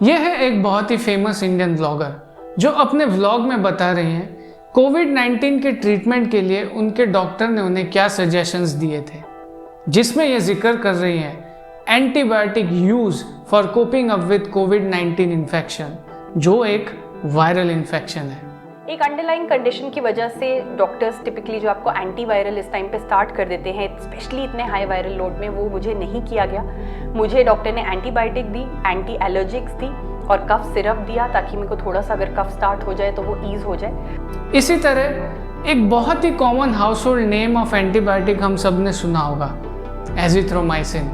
यह है एक बहुत ही फेमस इंडियन व्लॉगर जो अपने व्लॉग में बता रही हैं कोविड-19 के ट्रीटमेंट के लिए उनके डॉक्टर ने उन्हें क्या सजेशंस दिए थे, जिसमें यह जिक्र कर रही हैं antibiotic use for coping up with covid infection, जो एक वायरल इन्फेक्शन है। एक अंडरलाइंग कंडीशन की वजह से डॉक्टर्स टिपिकली जो आपको एंटीवायरल इस टाइम पे स्टार्ट कर देते हैं, स्पेशली इतने हाई वायरल लोड में, वो मुझे नहीं किया गया। मुझे डॉक्टर ने एंटीबायोटिक दी, एंटी एलर्जिक्स दी और कफ सिरप दिया ताकि मेरे को थोड़ा सा अगर कफ स्टार्ट हो जाए तो वो ईज हो जाए। इसी तरह एक बहुत ही common household name of antibiotic हम सब ने सुना होगा, एजिथ्रोमाइसिन।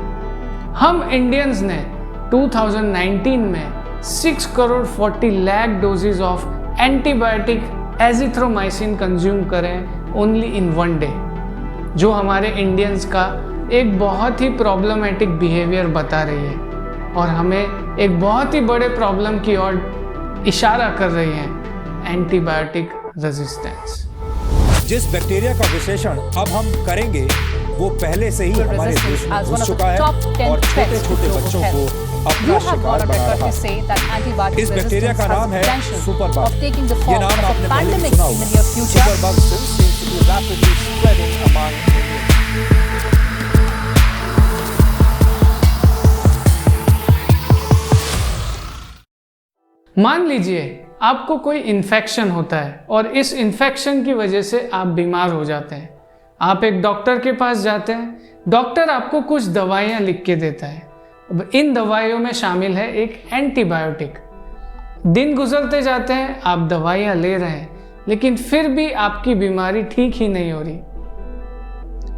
हम इंडियंस ने 2019 में 6 crore 40 lakh doses of antibiotic azithromycin consume करें ओनली इन 1 डे, जो हमारे इंडियंस का एक बहुत ही प्रॉब्लमेटिक बिहेवियर बता रही है और हमें एक बहुत ही बड़े प्रॉब्लम की ओर इशारा कर रही है, एंटीबायोटिक रेजिस्टेंस। जिस बैक्टीरिया का विश्लेषण अब हम करेंगे वो पहले से ही हमारे देश में घुस चुका है और छोटे छोटे बच्चों को अपना शिकार बना रहा है। इस बैक्टीरिया का नाम है सुपरबग। ये नाम आपने पहले भी सुना होगा। Superbug seems to be rapidly spreading among Indians. मान लीजिए आपको कोई इन्फेक्शन होता है और इस इन्फेक्शन की वजह से आप बीमार हो जाते हैं। आप एक डॉक्टर के पास जाते हैं, डॉक्टर आपको कुछ दवाइयाँ लिख के देता है। अब इन दवाइयों में शामिल है एक एंटीबायोटिक। दिन गुजरते जाते हैं, आप दवाइयाँ ले रहे हैं, लेकिन फिर भी आपकी बीमारी ठीक ही नहीं हो रही।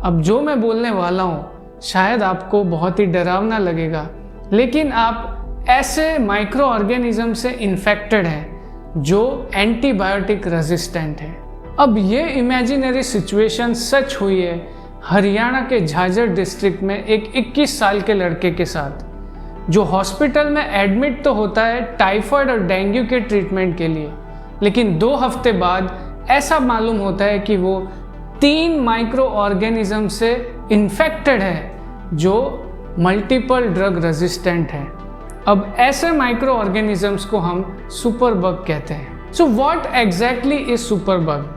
अब जो मैं बोलने वाला हूँ शायद आपको बहुत ही डरावना लगेगा, लेकिन आप ऐसे माइक्रो ऑर्गेनिज्म से इन्फेक्टेड हैं जो एंटीबायोटिक रेजिस्टेंट है। अब ये इमेजिनरी सिचुएशन सच हुई है हरियाणा के झाझर डिस्ट्रिक्ट में एक 21 साल के लड़के के साथ, जो हॉस्पिटल में एडमिट तो होता है टाइफाइड और डेंगू के ट्रीटमेंट के लिए, लेकिन 2 हफ्ते बाद ऐसा मालूम होता है कि वो 3 माइक्रो ऑर्गेनिज्म से इन्फेक्टेड है जो मल्टीपल ड्रग रेजिस्टेंट है। अब ऐसे माइक्रो ऑर्गेनिजम्स को हम सुपरबग कहते हैं। So what exactly is superbug?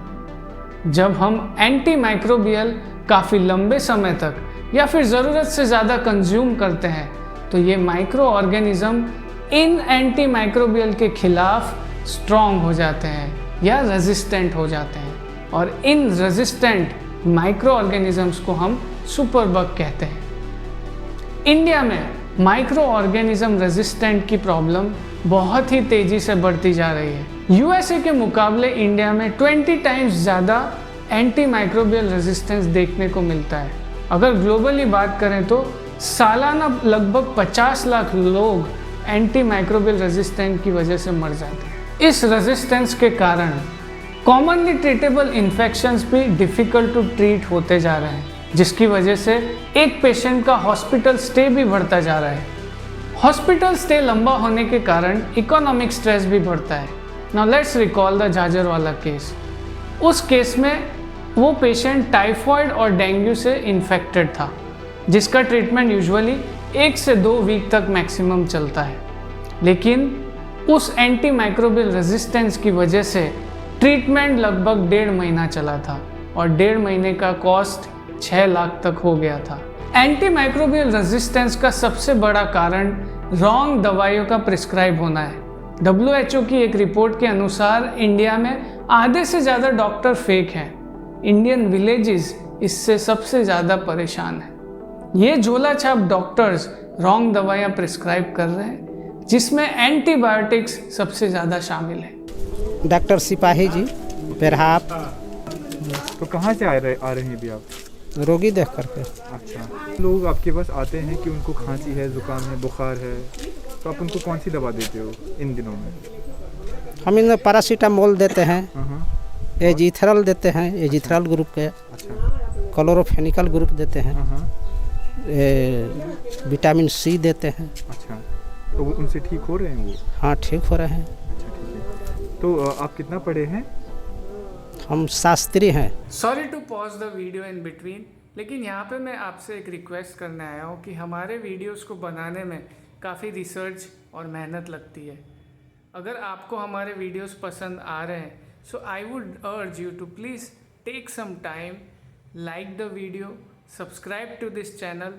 जब हम एंटी माइक्रोबियल काफ़ी लंबे समय तक या फिर ज़रूरत से ज़्यादा कंज्यूम करते हैं तो ये micro organism in anti microbial के खिलाफ स्ट्रॉन्ग हो जाते हैं या रेजिस्टेंट हो जाते हैं, और इन रेजिस्टेंट माइक्रो ऑर्गेनिजम्स को हम सुपरबग कहते हैं। इंडिया में माइक्रो ऑर्गेनिज्म रेजिस्टेंट की प्रॉब्लम बहुत ही तेज़ी से बढ़ती जा रही है। यूएसए के मुकाबले इंडिया में 20 टाइम्स ज़्यादा एंटी माइक्रोबियल रेजिस्टेंस देखने को मिलता है। अगर ग्लोबली बात करें तो सालाना लगभग 50 लाख लोग एंटी माइक्रोबियल रेजिस्टेंस की वजह से मर जाते हैं। इस रेजिस्टेंस के कारण कॉमनली ट्रीटेबल इन्फेक्शंस भी डिफ़िकल्ट टू ट्रीट होते जा रहे हैं, जिसकी वजह से एक पेशेंट का हॉस्पिटल स्टे भी बढ़ता जा रहा है। हॉस्पिटल स्टे लंबा होने के कारण इकोनॉमिक स्ट्रेस भी बढ़ता है। Now let's recall the Jhajhar वाला केस। उस केस में वो पेशेंट टाइफाइड और डेंगू से इन्फेक्टेड था, जिसका ट्रीटमेंट यूजुअली 1 से 2 वीक तक मैक्सिमम चलता है, लेकिन उस एंटी माइक्रोबियल रेजिस्टेंस की वजह से ट्रीटमेंट लगभग 1.5 महीना चला था और 1.5 महीने का कॉस्ट 6 लाख तक हो गया था। एंटी माइक्रोबियल रेजिस्टेंस का सबसे बड़ा कारण रॉन्ग दवाइयों का प्रिस्क्राइब होना है। WHO की एक रिपोर्ट के अनुसार इंडिया में आधे से ज़्यादा डॉक्टर फेक हैं। इंडियन विलेजेस इससे सबसे ज़्यादा परेशान हैं। ये झोला छाप डॉक्टर्स रॉन्ग दवाइयाँ प्रिस्क्राइब कर रहे हैं, जिसमें एंटीबायोटिक्स सबसे ज़्यादा शामिल है। डॉक्टर सिपाही जी पेरहाप। तो कहाँ से आ रहे हैं अभी आप? रोगी देख करके। अच्छा, लोग आपके पास आते हैं कि उनको खांसी है, जुकाम है, बुखार है, तो आप उनको कौन सी दवा देते हो इन दिनों में? हम इन्हें पैरासीटामोल देते हैं, एजिथ्रल देते हैं, एजिथ्रल ग्रुप के। अच्छा। क्लोरोफेनिकल ग्रुप देते हैं, विटामिन सी देते हैं। अच्छा, तो उनसे ठीक हो रहे हैं वो? हाँ, ठीक हो रहे हैं। अच्छा, ठीक है। तो आप कितना पढ़े हैं? हम शास्त्री हैं। Sorry to pause the video in between, लेकिन यहाँ पे मैं आपसे एक रिक्वेस्ट करने आया हूँ कि हमारे वीडियोस को बनाने में काफ़ी रिसर्च और मेहनत लगती है। अगर आपको हमारे वीडियोस पसंद आ रहे हैं, so I would urge you to please take some time, like the video, subscribe to this channel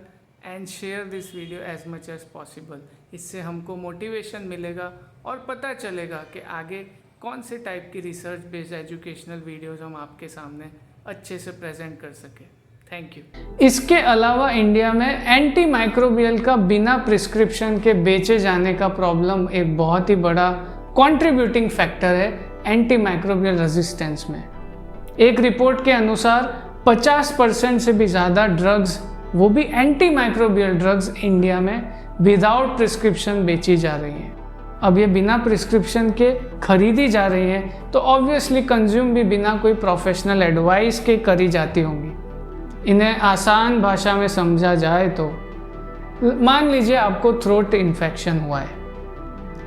and share this video as much as possible. इससे हमको मोटिवेशन मिलेगा और पता चलेगा कि आगे कौन से टाइप की रिसर्च बेस्ड एजुकेशनल वीडियोस हम आपके सामने अच्छे से प्रेजेंट कर सकें। Thank you. इसके अलावा इंडिया में एंटी माइक्रोबियल का बिना प्रिस्क्रिप्शन के बेचे जाने का प्रॉब्लम एक बहुत ही बड़ा कंट्रीब्यूटिंग फैक्टर है एंटी माइक्रोबियल रेजिस्टेंस में। एक रिपोर्ट के अनुसार 50% से भी ज़्यादा ड्रग्स, वो भी एंटी माइक्रोबियल ड्रग्स, इंडिया में विदाउट प्रिस्क्रिप्शन बेची जा रही हैं। अब ये बिना प्रिस्क्रिप्शन के खरीदी जा रही हैं तो ऑब्वियसली कंज्यूम भी बिना कोई प्रोफेशनल एडवाइस के करी जाती होंगी। इन्हें आसान भाषा में समझा जाए तो मान लीजिए आपको थ्रोट इन्फेक्शन हुआ है।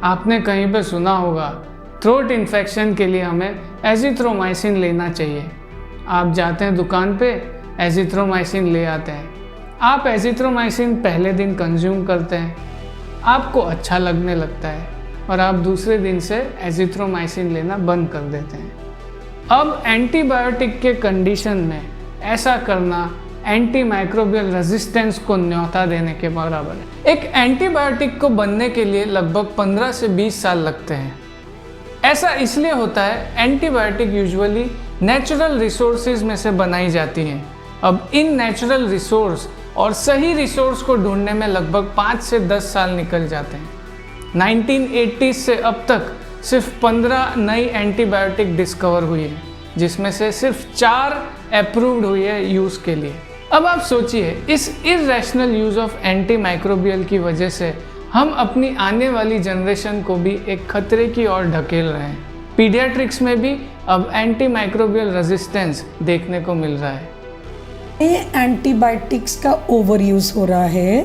आपने कहीं पे सुना होगा थ्रोट इन्फेक्शन के लिए हमें एजिथ्रोमाइसिन लेना चाहिए। आप जाते हैं दुकान पे, एजिथ्रोमाइसिन ले आते हैं। आप एजिथ्रोमाइसिन पहले दिन कंज्यूम करते हैं, आपको अच्छा लगने लगता है और आप दूसरे दिन से एजिथ्रोमाइसिन लेना बंद कर देते हैं। अब एंटीबायोटिक के कंडीशन में ऐसा करना एंटी माइक्रोबियल रेजिस्टेंस को न्योता देने के बराबर है। एक एंटीबायोटिक को बनने के लिए लगभग 15 से 20 साल लगते हैं। ऐसा इसलिए होता है, एंटीबायोटिक यूजुअली नेचुरल रिसोर्सेज में से बनाई जाती हैं। अब इन नेचुरल रिसोर्स और सही रिसोर्स को ढूंढने में लगभग 5 से 10 साल निकल जाते हैं। 1980 से अब तक सिर्फ 15 नई एंटीबायोटिक डिस्कवर हुई है, जिसमें से सिर्फ 4 अप्रूव्ड हुई है यूज़ के लिए। अब आप सोचिए, इस irrational use of anti microbial की वजह से हम अपनी आने वाली जनरेशन को भी एक खतरे की ओर ढकेल रहे हैं। पीडियाट्रिक्स में भी अब एंटी माइक्रोबियल रेजिस्टेंस देखने को मिल रहा है। एंटीबायोटिक्स का ओवर यूज़ हो रहा है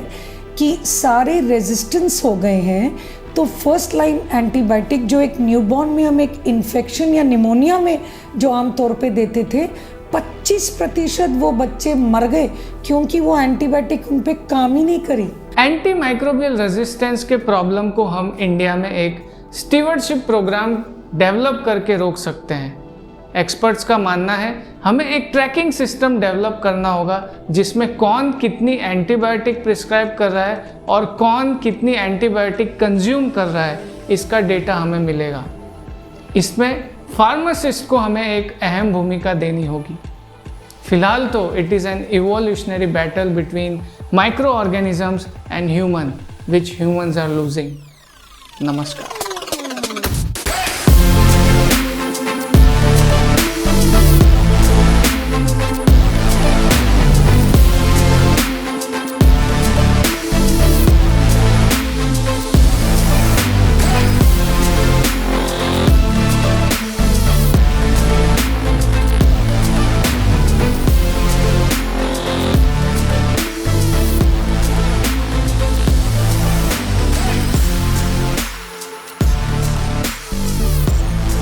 कि सारे रेजिस्टेंस हो गए हैं। तो फर्स्ट लाइन एंटीबायोटिक जो एक न्यूबॉर्न में हम एक इन्फेक्शन या निमोनिया में जो आमतौर पे देते थे, 25% वो बच्चे मर गए क्योंकि वो एंटीबायोटिक उन पे काम ही नहीं करी। एंटी माइक्रोबियल रेजिस्टेंस के प्रॉब्लम को हम इंडिया में एक स्टीवर्डशिप प्रोग्राम डेवलप करके रोक सकते हैं। एक्सपर्ट्स का मानना है हमें एक ट्रैकिंग सिस्टम डेवलप करना होगा जिसमें कौन कितनी एंटीबायोटिक प्रिस्क्राइब कर रहा है और कौन कितनी एंटीबायोटिक कंज्यूम कर रहा है, इसका डेटा हमें मिलेगा। इसमें फार्मासिस्ट को हमें एक अहम भूमिका देनी होगी। फिलहाल तो it is an evolutionary battle between micro organisms and human, which humans are losing. नमस्कार।